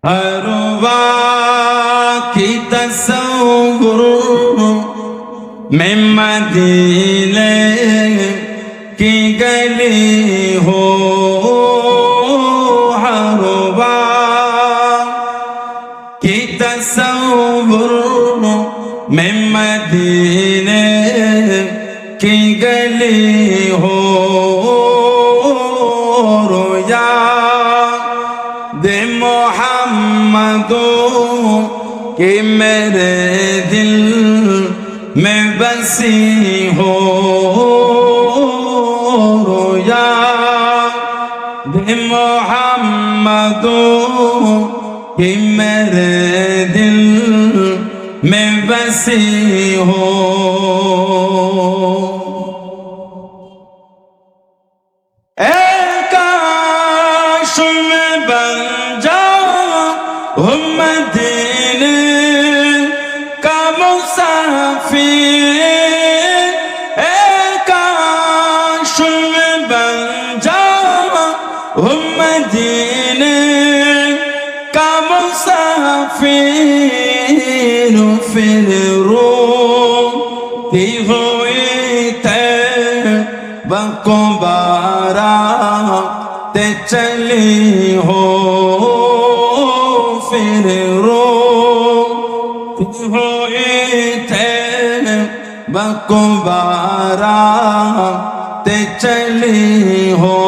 हर वक्त की तस्वुर में मदीने की गली हो, हर वक्त की तस्वुर में मदीने की गली हो, रोया दे मोहम्मदो कि मेरे दिल में बसी हो, रोया दे मोहम्मदो कि मेरे दिल में बसी हो। मदीने का मुसाफिर काश में बन जाऊं मदीने का मुसाफिर, फिर रोती हुई तैबा को बाराते चली हो, फिर रोती हुई तैबा को बाराते चली हो,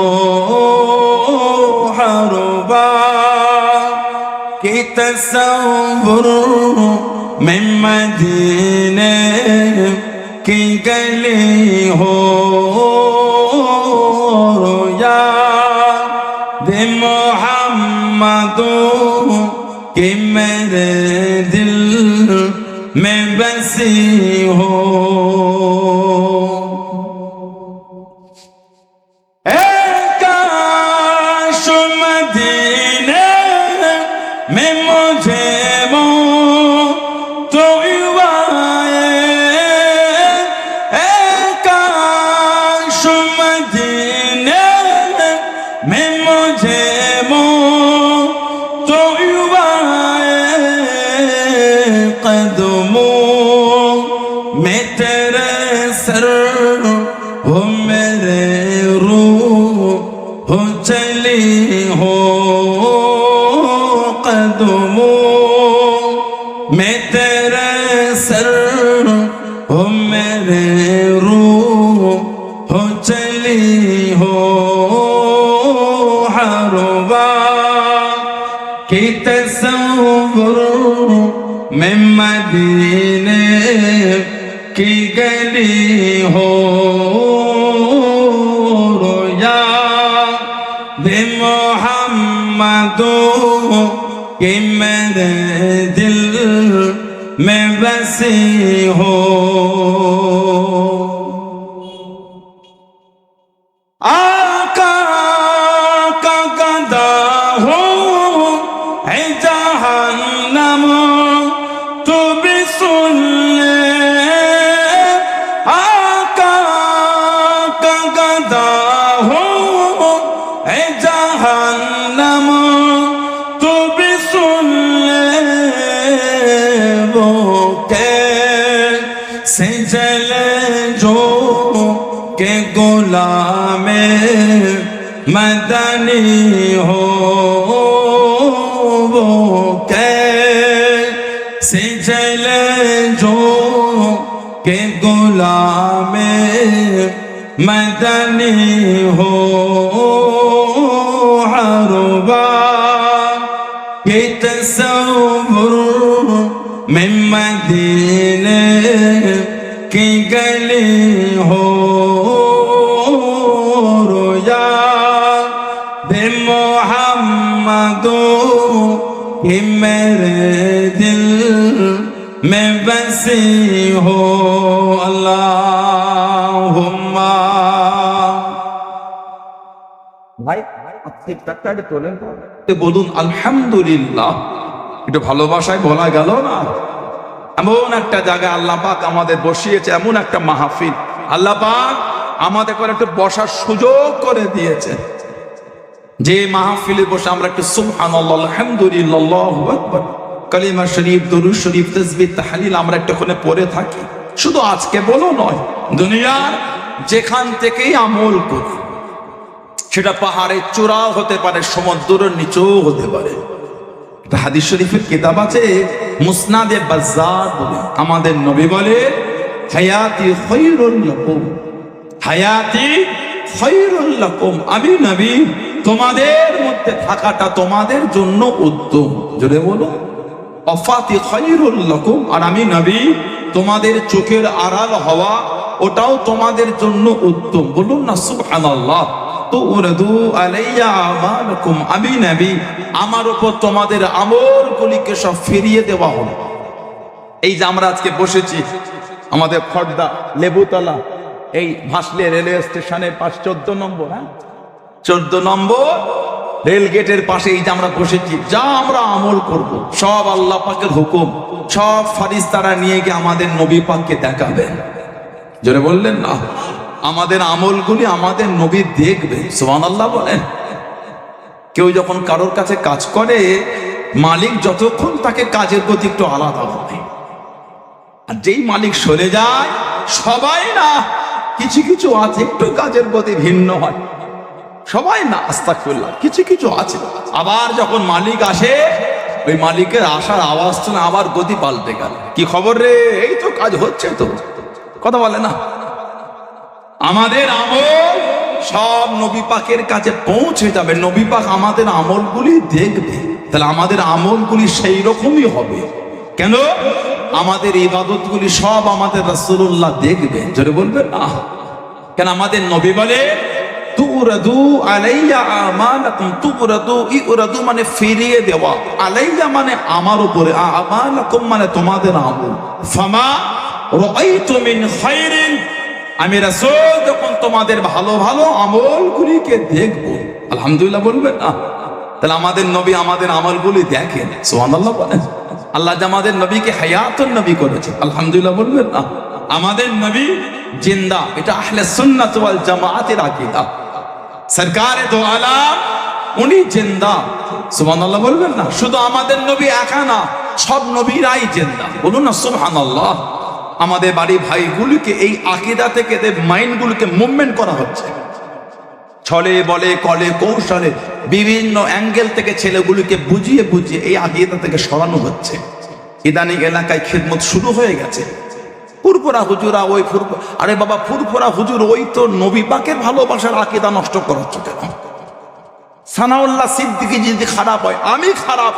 हर वक्त की तस्वुर में मदीने की गली हो, रोया दे मोहम्मदो कि मेरे दिल में बसी हो। काश मदीने में मुझे तो काश मदीने में मुझे तो कदमों में तेरे सर हो, मेरे रूह हो चली हो, कदमों में तेरे सर हो, मेरे रूह हो चली हो, हर वक्त की तस्वुर में मदीने की गली हो, रोया दे मोहम्मदो कि मेरे दिल में बसी हो। आका का गदा हो है जहन्नम, तू भी सुन ले, आका का गदा हो है जहन्नम, तू भी सुन ले, वो कैसे जले जो के गुलामे मदनी हो, वो कैसे जले जो के गुलामे मदनी हो, हर वक्त की तस्वुर में मदीने की गली हो, रोया दे मोहम्मदो कि मेरे दिल में बसी हो। अल्लाहुम्मा ভাই আজকে টাকাটা তোলেন তো বলুন আলহামদুলিল্লাহ। একটু ভালোবাসায় বলা গেল না। এমন একটা জায়গা আল্লাহ পাক আমাদের বসিয়েছে, এমন একটা মাহফিল আল্লাহ পাক আমাদের করে একটু বসার সুযোগ করে দিয়েছে। যে মাহফিলে বসে আমরা একটু সুবহানাল্লাহ আলহামদুলিল্লাহ আল্লাহু আকবার কালিমা শরীফ দরুদ শরীফ তাসবিহ তাহলিল আমরা একটুখানি পড়ে থাকি, শুধু আজকে বলো নয়, দুনিয়ার যেখান থেকেই আমল করি, সেটা পাহাড়ের চূড়াও হতে পারে, সমুদ্রের নিচেও হতে পারে। একটা হাদিস শরীফের কিতাব আছে মুসনাদে বাজ্জার বলে, আমাদের নবী বলে হায়াতি খায়রুল লাকুম, হায়াতি খায়রুল লাকুম, আমি নবী তোমাদের মধ্যে থাকাটা তোমাদের জন্য উত্তম। জোরে বলো ওয়াফাতি খায়রুল লাকুম, আর আমি নবী তোমাদের চোখের আড়াল হওয়া ওটাও তোমাদের জন্য উত্তম। বলুন না সুবহানাল্লাহ। তুরাদু আলাইয়া আমালুকুম, আমি নবী আমার উপর তোমাদের আমলগুলিকে সব ফিরিয়ে দেওয়া হলো। এই যে আমরা আজকে বসেছি আমাদের খড়দা লেবুতলা এই ভাসলে রেলওয়ে স্টেশনের পাশ 14 নম্বর, 14 নম্বর রেল গেটের পাশে এই যে আমরা বসেছি, যা আমরা আমল করব সব আল্লাহ পাকের হুকুম, সব ফারিস্তারা নিয়ে গিয়ে আমাদের নবী পাককে দেখাবেন। জোরে বললেন না, আমাদের আমলগুলি আমাদের নবী দেখবে। সুবহানাল্লাহ বলেন। কেউ যখন কারোর কাছে কাজ করে, মালিক যতক্ষণ তাকে কাজের গতি একটু আলাদা হয়, আর যেই মালিক সরে যায়, সবাই না, কিছু কিছু আছে একটু কাজের গতি ভিন্ন হয়, সবাই না, আস্তাগফিরুল্লাহ, কিছু কিছু আছে। আবার যখন মালিক আসে, ওই মালিকের আসার আওয়াজ শুনে আবার গতি পাল্টে গেল, কি খবর রে, এই তো কাজ হচ্ছে, তো কথা বলে না। আমাদের আমল সব নবী পাকের কাছে পৌঁছে যাবে, নবী পাক আমাদের আমলগুলি দেখবে, তাহলে আমাদের আমলগুলি সেই রকমই হবে। কেন? আমাদের ইবাদতগুলি সব আমাদের রাসূলুল্লাহ দেখবে। জোরে বলবেন না। কেন? আমাদের নবী বলে তুরাদু আলাইয়া আমালাকুম, তুরাদু ইরাদু মানে ফিরিয়ে দেওয়া, আলাইয়া মানে আমার উপরে, আমালাকুম মানে তোমাদের আমল। ফামা রাআইতু মিন খায়রিন, আমি রাসূল যখন তোমাদের ভালো ভালো আমলগুলিকে দেখব, আলহামদুলিল্লাহ বলবেন না। তাহলে আমাদের নবী আমাদের আমলগুলি দেখেন। সুবহানাল্লাহ বলেন। আল্লাহ যে আমাদের নবীকে হায়াতুন নবী করেছে, আলহামদুলিল্লাহ বলবেন না। আমাদের নবী জিন্দা, এটা আহলে সুন্নাত ওয়াল জামাআতের আকীদা। সরকারে দো আলাম উনি জিন্দা, সুবহানাল্লাহ বলবেন না। শুধু আমাদের নবী একা না, সব নবীরাই জিন্দা, বলুন না সুবহানাল্লাহ। আমাদের বাড়ি ভাইগুলিকে এই আকীদা থেকে এদের মাইন্ডগুলোকে মুভমেন্ট করা হচ্ছে, ছলে বলে কলে কৌশলে বিভিন্ন অ্যাঙ্গেল থেকে ছেলেগুলিকে বুঝিয়ে বুঝিয়ে এই আকীদা থেকে সরানো হচ্ছে। ইদানিং এলাকায় খিদমত শুরু হয়ে গেছে। ফুরফুরা হুজুরা, ওই আরে বাবা ফুরফুরা হুজুর, ওই তো নবী পাকের ভালোবাসার আকীদা নষ্ট করাচ্ছ কেন? সানাউল্লাহ সিদ্দিকী যদি খারাপ হয়, আমি খারাপ,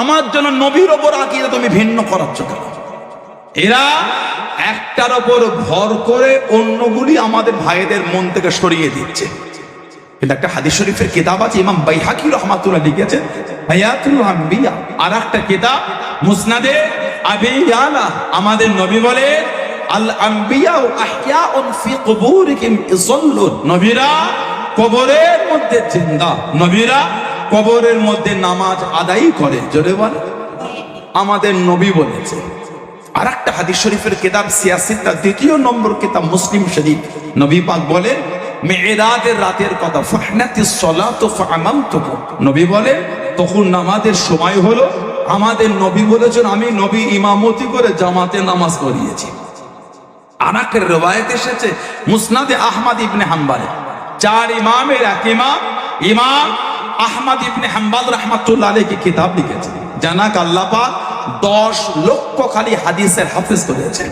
আমার জন্য নবীর ওপর আকীদা তুমি ভিন্ন করাচ্ছ কেন? এরা একটার ওপর ভর করে অন্যগুলি আমাদের ভাইদের মন থেকে সরিয়ে দিচ্ছে। কিন্তু একটা হাদিস শরীফের কিতাব আছে, ইমাম বাইহাকি রাহমাতুল্লাহ লিখেছেন হায়াতুল আম্বিয়া, আর একটা কিতাব মুসনাদে আবি ইয়ালা, আমাদের নবী বলে আল আম্বিয়া আহইয়াউন ফি কুবুরিহিম ইসাল্লুন, নবীরা কবরের মধ্যে জিন্দা, নবীরা কবরের মধ্যে নামাজ আদায় করে। জোরে বলে আমাদের নবী বলেছে। আর একটা হাদিস শরীফের কিতাব সিয়াসিতা, 2 নম্বর কিতাব মুসলিম শরীফ, নবী পাক বলে মেরাজের রাতের কথা, ফাহনাতিস সালাতু ফাআমামতুকুম, নবী বলে তখন নামাজের সময় হলো, আমাদের নবী বলেছেন আমি নবী ইমামতি করে জামাতে নামাজ পড়িয়েছি। আর একটা রওয়ায়াত এসেছে মুসনাদে আহমদ ইবনে হাম্বলে, 4 ইমামের এক ইমাম, ইমাম আহমদ ইবনে হাম্বল রাহমাতুল্লাহ আলাইহি কিতাব লিখেছেন। জানাক আল্লাহ পাক 10 লক্ষ খালি হাদিসের হাফেজ করেছেন।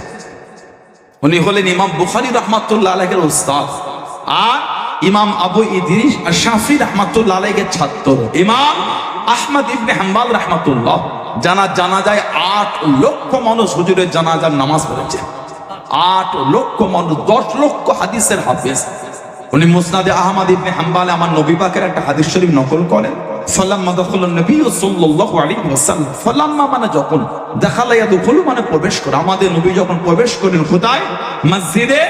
উনি হলেন ইমাম বুখারী রাহমাতুল্লাহ আলাইহির উস্তাদ, আর ইমাম আবু ইদ্রিস আর শাফি রাহমাতুল্লাহ আলাইহির ছাত্র ইমাম আহমদ ইবনে হাম্বল রাহমাতুল্লাহ। জানাজায় 8 লক্ষ মানুষ হুজুরের জানাজার নামাজ পড়েছে। 8 লক্ষ মানুষ, 10 লক্ষ হাদিসের হাফেজ। উনি মুসনাদে আহমদ ইবনে হাম্বলে আমার নবী পাকের একটা হাদিস শরীফ নকল করেন। ফালাম্মা দাখালান নবী সাল্লাল্লাহু আলাইহি ওয়াসাল্লাম, ফালাম্মা মানে যখন, দাখালা ইয়াদখুলু মানে প্রবেশ করে, আমাদের নবী যখন প্রবেশ করেন কোথায়? মসজিদে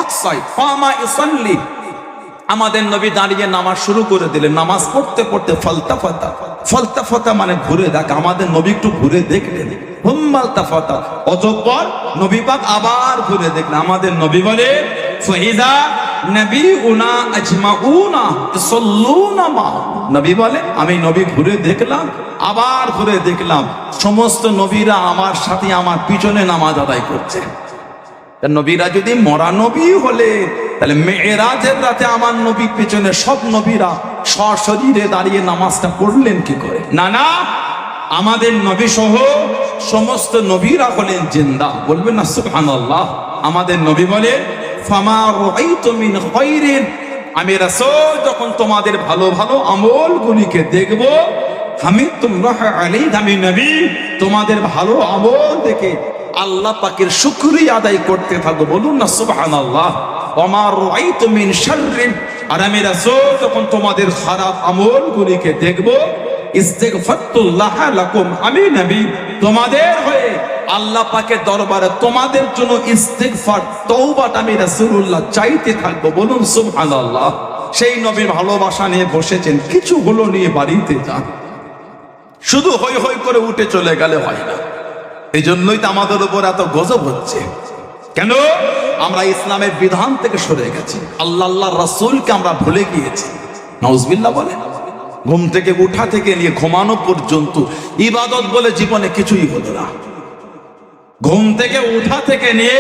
আকসায়, ফামা ইসাল্লি, আমাদের নবী দাঁড়িয়ে নামাজ শুরু করে দিলেন। নামাজ পড়তে পড়তে ফালতাফাতা, ফালতাফাতা মানে ঘুরে দেখা, আমাদের নবী একটু ঘুরে দেখলেন। হুম্মালতাফাতা, অতঃপর নবী পাক আবার ঘুরে দেখলেন। আমাদের নবী বলে ফাইদা নাবিউনা আজমাউনা ইসাল্লুনা মা। নবী বলে আমি নবী ঘুরে দেখলাম, আবার ঘুরে দেখলাম সমস্ত নবীরা আমার সাথে আমার পিছনে নামাজ আদায় করছে। নবীরা যদি মরা নবী হলে তাহলে মেরাজের রাতে আমার নবীর পেছনে সব নবীরা সশরীরে দাঁড়িয়ে নামাজটা পড়লেন কি করে? না না, আমাদের নবী সহ সমস্ত নবীরা হলেন জিন্দা। বলবেন না সুবহানাল্লাহ? আমাদের নবী বলে ফামা রাআইতু মিন খায়রিন, আমি রাসূল যখন তোমাদের ভালো ভালো আমলগুলিকে দেখব, হামিদুল্লাহ আলাইহি, আমি নবী তোমাদের ভালো আমল দেখে আল্লাহ পাকের শুকরিয়া আদায় করতে থাকবো। বলুন না সুবহানাল্লাহ। ওমা রাআইতু মিন শাররিন, আর আমি রাসূল যখন তোমাদের খারাপ আমলগুলিকে দেখব, ইস্তিগফারতুল্লাহ লাকুম, আমি নবী তোমাদের হয়ে আল্লাহ পাকের দরবারে তোমাদের জন্য ইস্তিগফার তওবাটা আমি রাসূলুল্লাহ চাইতে থাকবো। বলুন সুবহানাল্লাহ। সেই নবীর ভালোবাসা নিয়ে বসেছেন, কিছু হলো নিয়ে বাড়িতে যান, শুধু হই হই করে উঠে চলে গেলে হয় না। এই জন্যই তো আমাদের উপর এত গজব হচ্ছে। কেন? আমরা ইসলামের বিধান থেকে সরে গেছি, আল্লাহ আল্লাহ রাসূলকে আমরা ভুলে গিয়েছি। নাউজুবিল্লাহ বলে। ঘুম থেকে উঠা থেকে নিয়ে ঘুমানো পর্যন্ত ইবাদত বলে জীবনে কিছুই হলো না। ঘুম থেকে উঠা থেকে নিয়ে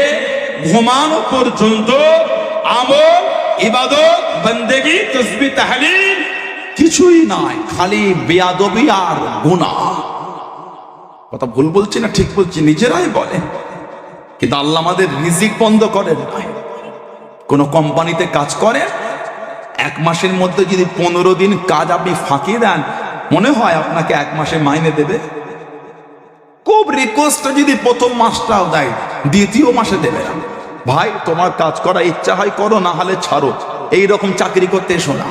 ঘুমানো পর্যন্ত আমল, ইবাদত, বন্দেগী, তাসবিহ, তাহলিল কিছুই নাই, খালি বেয়াদবি আর গুনাহ। কথা ভুল বলছি না ঠিক বলছি? নিজেরাই বলে। কিন্তু আল্লাহ আমাদের রিজিক বন্ধ করেন নাই। কোন কোম্পানিতে কাজ করে, এক মাসের মধ্যে যদি 15 দিন কাজ আপনি ফাঁকি দেন, মনে হয় আপনাকে এক মাসে মাইনে দেবে? খুব রিকোয়েস্ট যদি প্রথম মাসটাও দেয়, দ্বিতীয় মাসে দেবে না। ভাই তোমার কাজ করা ইচ্ছা হয় করো, না হলে ছাড়ো। এইরকম চাকরি করতে এসো না।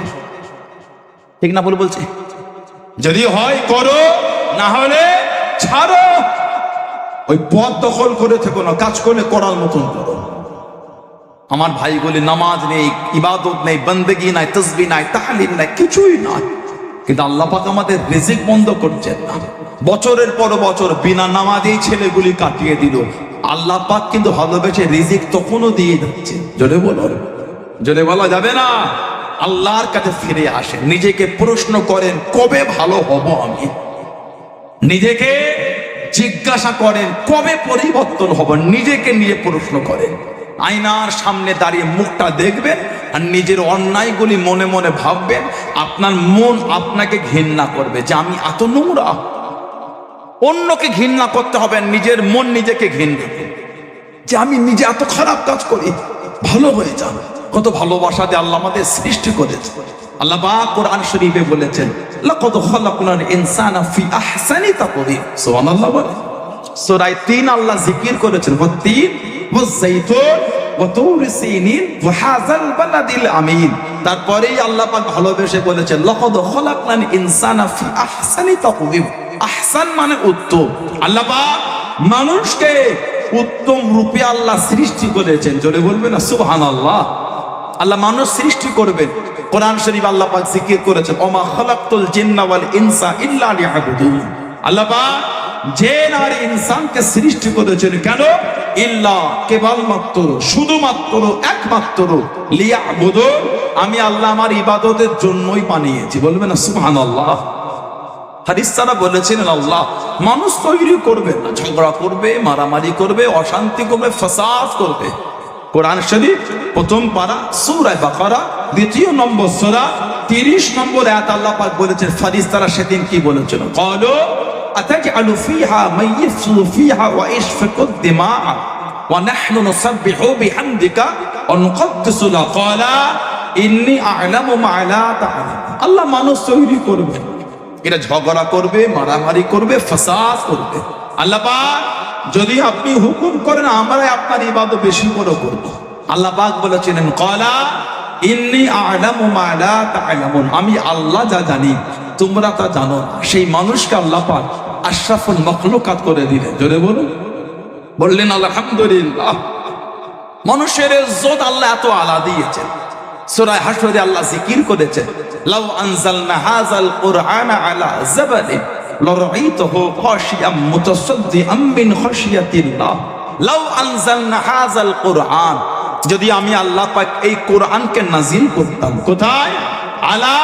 ঠিক না ভুল বলছি? যদি হয় করো, না হলে ছাড়ো। ওই পদ দখল করে থেকো না, কাজ করলে করার মতন করো। আমার ভাইগুলি নামাজ নেই, ইবাদত নেই, বন্দেগী নাই, তাসবিহ নাই, তাহলিল নাই, কিছুই নাই। কিন্তু আল্লাহ পাক আমাদের রিজিক বন্ধ করছেন না। বছরের পর বছর বিনা নামাজেই ছেলেগুলি কাটিয়ে দিল। আল্লাহ পাক কিন্তু ভালোবেসে রিজিক তখনও দিয়ে যাচ্ছে। জোরে বলো, জোরে বলা যাবে না। আল্লাহর কাছে ফিরে আসেন, নিজেকে প্রশ্ন করেন কবে ভালো হব আমি। নিজেকে জিজ্ঞাসা করেন কবে পরিবর্তন হব। নিজেকে নিয়ে প্রশ্ন করেন। আয়নার সামনে দাঁড়িয়ে মুখটা দেখবেন আর নিজের অন্যায়গুলি মনে মনে ভাববেন। আপনার মন আপনাকে ঘৃণা করবে যে আমি এত নোংরা। অন্যকে ঘৃণা করতে হবে, নিজের মন নিজেকে ঘৃণা করবে যে আমি নিজে এত খারাপ কাজ করি। ভালো হয়ে যান। কত ভালোবাসা দিয়ে আল্লাহ আমাদের সৃষ্টি করেছে। আল্লাহ পাক কোরআন শরীফে বলেছেন, লাকাদ খালাকনাল ইনসানা ফি আহসানি তাকওয়িম। সুবহানাল্লাহ বলে। সূরা 3 আল্লাহ জিকির করেছেন, ওয়াত-তিন ওয়াজ-যাইতুন ওয়া তুর সিনিন ওয়া হাযাল বালাদিল আমিন। তারপরেই আল্লাহ পাক ভালোবেসে বলেছেন, লাকাদ খালাকনাল ইনসানা ফি আহসানি তাকওয়িম। আহসান মানে উত্তম। আল্লাহ পাক মানুষকে উত্তম রূপে আল্লাহ সৃষ্টি করেছেন। জোরে বলবেন না সুবহানাল্লাহ। আল্লাহ মানুষ সৃষ্টি করবেন। কোরআন শরীফ আল্লাহ পাক জিকির করেছেন, ওমা খালাকতুল জিন্না ওয়াল ইনসা ইল্লা লিয়াবুদুন। আল্লাহ পাক জিন আর ইনসানকে সৃষ্টি করেছেন কেন? ইল্লা, কেবলমাত্র, শুধুমাত্র, একমাত্র, লিয়াবুদুন, আমি আল্লাহ আমার ইবাদতের জন্যই বানিয়েছি। বলবেন না সুবহানাল্লাহ। হাদিস সারা বলেছেন আল্লাহ মানুষ তৈরি করবে না, ঝগড়া করবে, মারামারি করবে, অশান্তি করবে, ফাসাদ করবে। কোরআন শরীফ প্রথম পারা সূরা বাকারা 2 নম্বর সূরা 30 নম্বর আয়াত আল্লাহ পাক বলেছেন ফেরেশতারা সেদিন কি বলেছিল? ক্বালু আতাজআলু ফিহা মান ইফসিদু ফিহা ওয়া ইসফিকু দিমা ওয়া নাহনু নুসাব্বিহু বিহামদিকা ওয়া নুকদ্দিসু লাক। ক্বালা ইন্নী আ'লামু মা লা তা'লামুন। আল্লাহ মানুষ তৈরি করবে, এরা ঝগড়া করবে, মারামারি করবে, ফাসাদ করবে। আল্লাহ পাক যদি আপনি হুকুম করেন আমরা আপনার ইবাদত বেশি করে করব। আল্লাহ পাক বলেছিলেন, ক্বালা ইন্নী আ'লামু মা লা তা'লামুন, আমি আল্লাহ যা জানি তোমরা তা জানো না। সেই মানুষকে আল্লাহ পাক আশরাফুল মাখলুকাত করে দিলেন। জোরে বলুন, বললেন আলহামদুলিল্লাহ। মানুষের ইজ্জত আল্লাহ এত আলা দিয়েছেন। সূরা হাশরে আল্লাহ জিকির করেছেন, লাউ আনজালনা হাযাল কুরআনা আলা জাবালিন লারাআইতাহু খাশিয়াম মুতাসাদ্দিআম মিন খাশিয়াতিল্লাহ। লাউ আনজালনা হাযাল কুরআন, যদি আমি আল্লাহ পাক এই কোরআনকে নাজিল করতাম কোথায়? আলা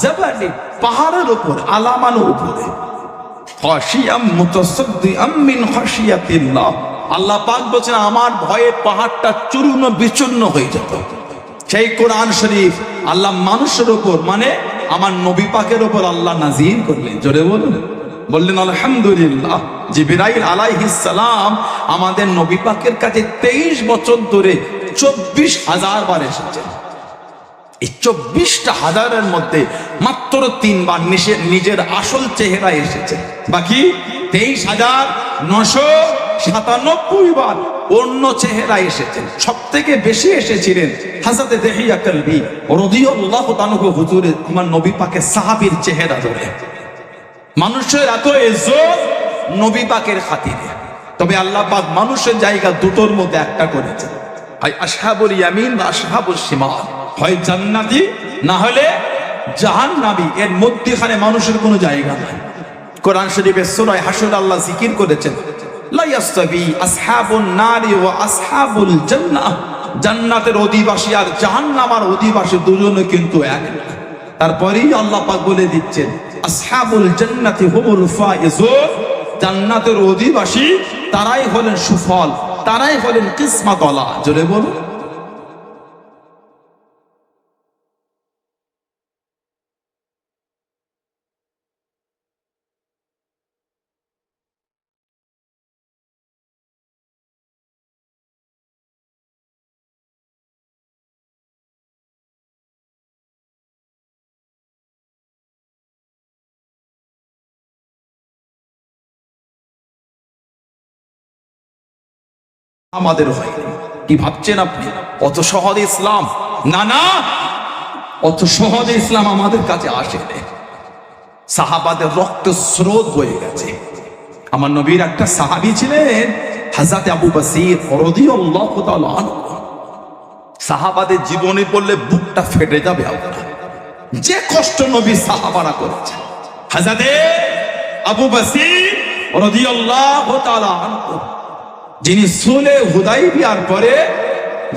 জাবালি, পাহাড়ের উপর, আলা মানে উপরে, খাশিয়াম মুতাসাদ্দিআম মিন খাশিয়াতিল্লাহ। আল্লাহ পাক বলেন আমার ভয়ে পাহাড়টা চূর্ণ বিচূর্ণ হয়ে যেত। সেই কোরআন শরীফ আল্লাহ মানুষের উপর মানে আমার নবী পাকের উপর আল্লাহ নাজিল করলেন। জোরে বলুন, বললেন আলহামদুলিল্লাহ। জিবরাইল আলাইহিস সালাম আমাদের নবী পাকের কাছে 23 বছর ধরে 24,000 বার এসেছেন। এই 24,000-এর মধ্যে মাত্র 3 বার নিজের আসল চেহারা এসেছে, বাকি 23,997 বার অন্য চেহারা এসেছেন। সব থেকে বেশি এসেছিলেন হযরত দিহিয়া কালবি রাদিয়াল্লাহু তাআলা হুজুরের, আমার নবী পাকের সাহাবীর চেহারা ধরে। মানুষের এত ইজ্জত নবী পাকের খাতিরে। তবে আল্লাহ পাক মানুষের জায়গা দুটোর মধ্যে একটা করেছেন, হয় আসহাবুল ইয়ামিন বা আসহাবুল শিমাল, হয় জান্নাতি না হলে জাহান্নামী। এর মধ্যখানে মানুষের কোনো জায়গা নাই। কোরআন শরীফের সূরা হাশর আল্লাহ জিকির করেছেন লা ইয়াসতাবি আসহাবুন নারি ওয়া আসহাবুল জান্নাহ, জান্নাতের অধিবাসী আর জাহান্নামের অধিবাসী দুজনে কিন্তু এক না। তারপরেই আল্লাহ পাক বলে দিচ্ছেন আসহাবুল জান্নাতি হুমুল ফাইজুন, জান্নাতের অধিবাসী তারাই হলেন সুফল, তারাই হলেন কিসমতওয়ালা। জোরে বলুন। আমাদের হয় কি ভাবছেন আপনি? অত সহজে ইসলাম না, না, অত সহজে ইসলাম আমাদের কাছে আসে না। সাহাবাদের রক্ত স্রোত বয়ে গেছে। আমার নবীর একটা সাহাবী ছিলেন হযরত আবু বসির রাদিয়াল্লাহু তাআলা আনহু। সাহাবাদের জীবনী পড়লে বুকটা ফেটে যাবে আপনার, যে কষ্ট নবী সাহাবারা করেছে। হযরত আবু বসির রাদিয়াল্লাহু তাআলা আনহু, যিনি সুলহে হুদাইবিয়ার পরে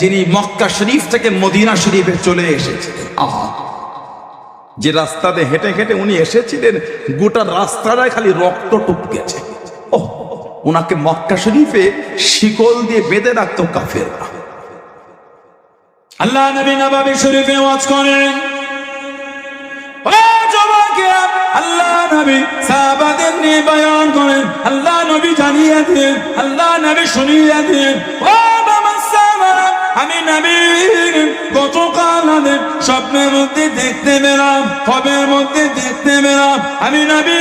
যিনি মক্কা শরীফ থেকে মদিনা শরীফে চলে এসেছিলেন। আহা, যে রাস্তাতে হেঁটে হেঁটে উনি এসেছিলেন, গোটা রাস্তাটায় খালি রক্ত টপকেছে। ও, ওনাকে মক্কা শরীফে শিকল দিয়ে বেঁধে রাখতো কাফেররা। আল্লাহ নবী নববী শরীফে ওয়াজ করেন, আল্লাহ নবী সাহাবাদের নিয়ে বয়ান করেন, আল্লাহ নবী জানিয়ে দেন, আল্লাহ নবী শুনিয়ে দেন। ও বাবা সাহাবারা, আমি নবী গতকাল স্বপ্নের মধ্যে দেখতে পেলাম, খবের মধ্যে দেখতে পেলাম, আমি নবী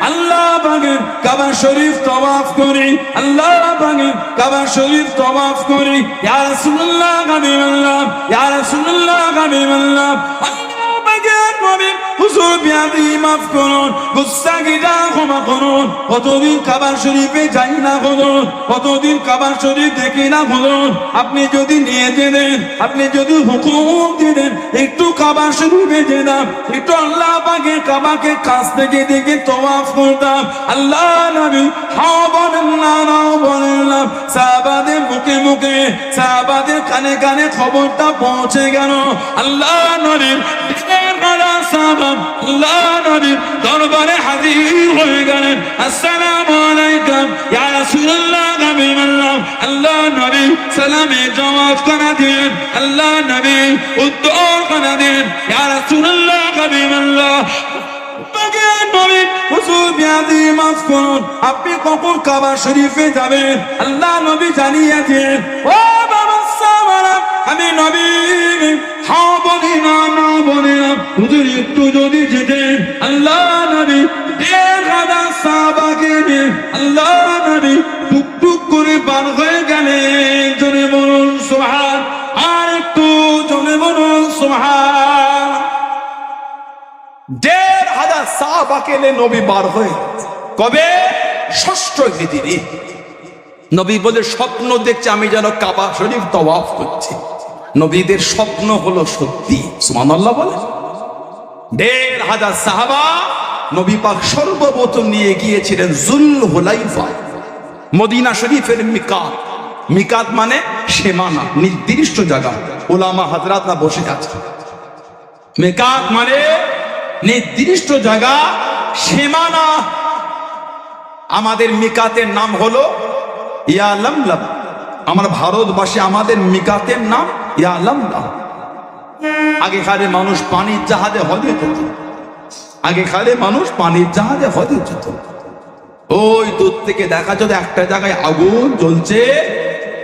আল্লাহ পাকের কাবা শরীফ তওয়াফ করি, আল্লাহ পাকের কাবা শরীফ তওয়াফ করি। ইয়া রাসূলুল্লাহ হাবিবাল্লাহ, ইয়া রাসূলুল্লাহ হাবিবাল্লাহ, হুজুর বিয়াদি মাফ করুন, গুস্তাখিটা ক্ষমা করুন। কতদিন কাবা শরীফে যাই না বলুন, কতদিন কাবা শরীফ দেখি না বলুন। আপনি যদি নিয়ে যেতেন, আপনি যদি হুকুম দিতেন, একটু কাবা শরীফে যেতাম, একটু আল্লাহ পাকের কাবাকে কাছ থেকে দেখে তওয়াফ করতাম। আল্লাহ নবী হাও বলেন না, নাও বলেন না। সাহাবাদের মুখে মুখে, সাহাবাদের কানে কানে খবরটা পৌঁছে গেল। আল্লাহ নবীর আল্লাহ নবীর দরবারে হাজির হয়ে গেলেন। আসসালামু আলাইকুম ইয়া রাসূলুল্লাহ হাবিবাল্লাহ। আল্লাহ নবী সালামে জবাব করে দিলেন, আল্লাহ নবী উত্তর করে দিলেন, ইয়া রাসূলুল্লাহ হাবিবাল্লাহ। আপনি কখন কাবা শরীফে যাবেন? আল্লাহ নবী জানিয়ে দিলেন, ও বাবা সাহাবারা, আমি নবী হাও বলি না, না বলি না। হুজুর একটু যদি যেতেন, আল্লাহ নবী 1,000 সাহাবাকে নিয়ে আল্লাহ নবী টুকটুক করে পার হয়ে গেলেন। জোরে বলুন সুবহান, আর একটু জোরে বলুন সুবহান। 1,500 সাহাবাকে নিয়ে নবী বার হয়ে কবে? 6ষ্ঠ হিজরি। নবী বলে স্বপ্ন দেখছে আমি যেন কাবা শরীফ তওয়াফ করছি। নবীদের স্বপ্ন হলো সত্যি। সুবহানাল্লাহ বলে 1,500 সাহাবা নবী পাক সর্বপ্রথম নিয়ে গিয়েছিলেন জুল হুলাইফা, মদিনা শরীফের মিকাত। মিকাত মানে সীমানা, নির্দিষ্ট জায়গা। ওলামা হাজরাতরা বসে আছে। মিকাত মানে নির্দিষ্ট জায়গা, সীমানা। আমাদের মিকাতের নাম হলো ইয়া লামলাম। আমরা ভারতবাসী, আমাদের মিকাতের নাম ইয়া লামলাম। আগেকারে মানুষ পানির জাহাজে হজে যেত। আগেকারে মানুষ পানির জাহাজে হজে যেত। ওই দূর থেকে দেখা যেত একটা জায়গায় আগুন জ্বলছে,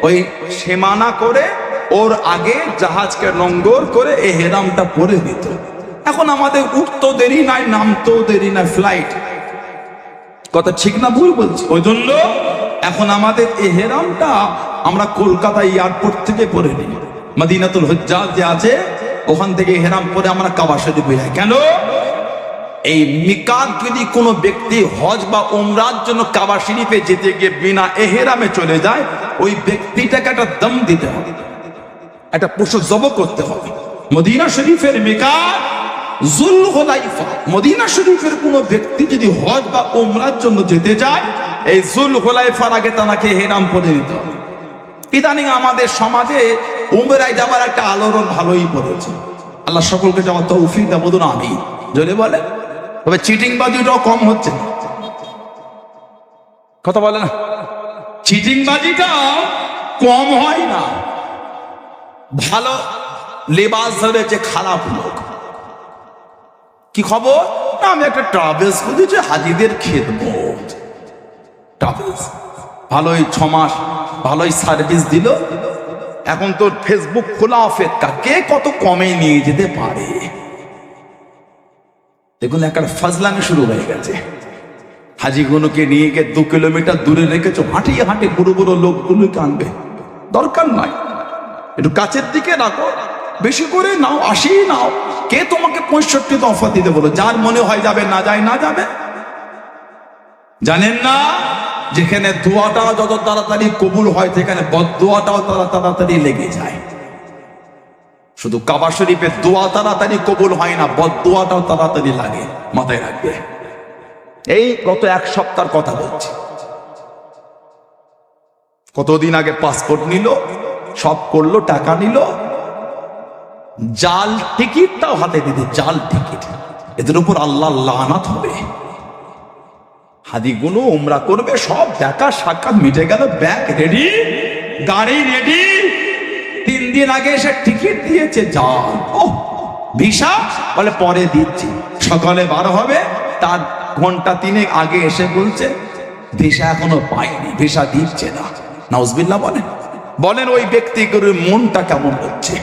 ওই সীমানা করে ওর আগে জাহাজকে লঙ্গর করে এহেরামটা পরে দিত। এখন আমাদের উঠতো দেরি নাই, নামতো দেরি নাই, ফ্লাইট। কথা ঠিক না ভুল বলছি? ওই জন্য এখন আমাদের এহেরামটা আমরা কলকাতা এয়ারপোর্ট থেকে পরে নিই। মদিনাতুল হুজ্জাজ যে আছে ওখান থেকে এহেরাম পরে আমরা কাবা শরীফে যাই। কেন? এই মিকাত যদি কোনো ব্যক্তি হজ বা উমরার জন্য কাবা শরীফে যেতে গিয়ে বিনা এহেরামে চলে যায়, ওই ব্যক্তিটাকে একটা দম দিতে হবে, একটা পশু জব করতে হবে। মদিনা শরীফের মিকাত যুলহুলাইফা। মদিনা শরীফের কোনো ব্যক্তি যদি হজ বা উমরার জন্য যেতে যায়, এই যুলহুলাইফার আগে তাকে এহেরাম পরে নিতে হবে। ইদানিং আমাদের সমাজে উমরায় যাবার একটা আলোড়ন ভালোই পড়েছে। আল্লাহ সকলকে যাওয়ার তৌফিক দাও, বলুন আমিন। জোরে বলে। তবে চিটিং বাজিটাও কম হচ্ছে না। কথা বলে না, চিটিং বাজিটা কম হয় না। ভালো লেবাস ধরেছে খারাপ লোক। কি খবর? আমি একটা ট্রাভেলস খুঁজেছি, হাজিদের খেদমত ট্রাভেলস। ভালোই 6 মাস ভালোই সার্ভিস দিল। এখন তো ফেসবুক খোলা অপেক্ষা, কে কত কমে নিয়ে যেতে পারে। দেখুন একটা ফাজলামি শুরু হয়ে গেছে। হাজিগুলোকে নিয়ে গিয়ে 2 কিলোমিটার দূরে রেখেছো, হাঁটিয়ে হাঁটে বুড়ো বুড়ো লোকগুলোকে আনবে। দরকার নাই, একটু কাছের দিকে রাখো, বেশি করে নাও, 80 নাও। কে তোমাকে 65 অফার দিতে বলো? যার মনে হয় যাবে, না যায় না যাবে। জানেন না যেখানে দোয়াটাও যত তাড়াতাড়ি কবুল হয়, সেখানে বদদোয়াটাও তাড়াতাড়ি লেগে যায়। শুধু কাবা শরীফের দোয়া তাড়াতাড়ি কবুল হয় না, বদদোয়াটাও তাড়াতাড়ি লাগে। মাথায় রাখবে। এই গত 1 সপ্তাহের কথা বলছি। কতদিন আগে পাসপোর্ট নিল, সব করলো, টাকা নিল, জাল টিকিটটাও হাতে দিতে, জাল টিকিট। এদের উপর আল্লাহ লানাত হবে। হাদিগুলো উমরা করবে, সব দেখা সাক্ষাৎ মিটে গেল, ব্যাগ রেডি, গাড়ি রেডি। 3 দিন আগে এসে টিকিট দিয়েছে, জাল। ও ভিসা বলে পরে দিচ্ছি। সকালে বার হবে, তার ঘন্টা 3 আগে এসে বলছে ভিসা এখনো পাইনি, ভিসা দিচ্ছে না। নাউজুবিল্লাহ বলেন। ওই ব্যক্তিগুলোর মনটা কেমন হচ্ছে?